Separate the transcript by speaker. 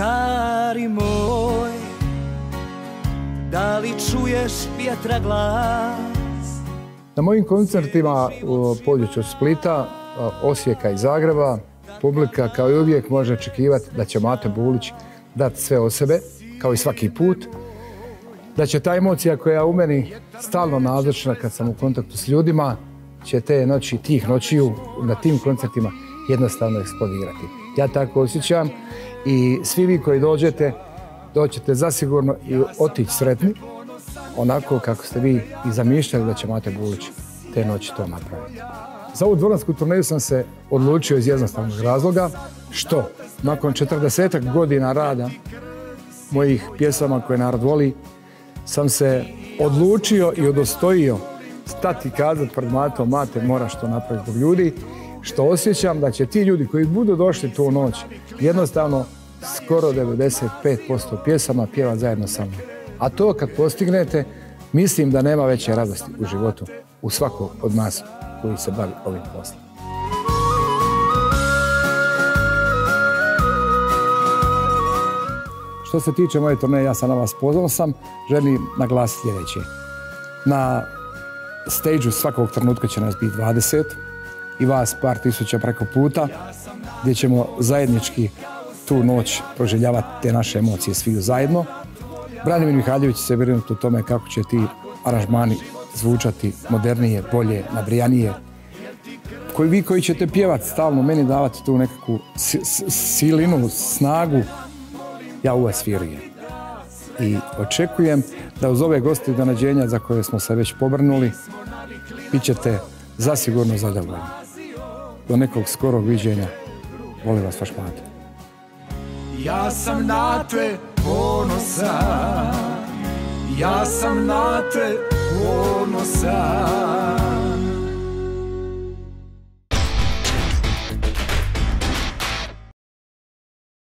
Speaker 1: stari moj, da li čuješ vjetra glas?
Speaker 2: Na mojim koncertima u području Splita, Osijeka i Zagreba, publika kao i uvijek može očekivati da će Mato Bulić dati sve od sebe, kao i svaki put. Da će ta emocija koja je u meni stalno nazočna kad sam u kontaktu s ljudima, će te noći, tih noćiju na tim koncertima jednostavno eksplodirati. Ja tako osjećam i svi vi koji doćete zasigurno i otići sretni, onako kako ste vi i zamišljali da će Mato Bulić te noći to napraviti. Za ovu dvoransku turneju sam se odlučio iz jednostavnog razloga, što nakon 40 godina rada mojih pjesama koje narod voli, sam se odlučio i udostojio stati i kazati pred Matom, Mate, moraš to napraviti zbog ljudi, što osjećam da će ti ljudi koji budu došli tu noć jednostavno skoro 95% pjesama pjevati zajedno sa mnom. A to kad postignete, mislim da nema veće radosti u životu u svakog od nas koji se bavi ovim poslom. Što se tiče moje turneje, ja sam na vas ponosan, želim naglasiti sljedeće. Na stage-u svakog trenutka će nas biti 20 i vas par tisuća preko puta, gdje ćemo zajednički tu noć proživljavati te naše emocije svi zajedno. Branimir Mihaljević se brinuti o tome kako će ti aranžmani zvučati modernije, bolje, nabrijanije. Vi koji ćete pjevati stalno, meni davati tu nekakvu silinu, snagu, ja u vas vjerujem. I očekujem da uz ove goste donađenja za koje smo se već pobrnuli, bit ćete zasigurno zadovoljni. Do nekog skorog viđenja, volim vas, vaš Mato.
Speaker 1: Ja sam na te ponosan, ja sam na te ponosan.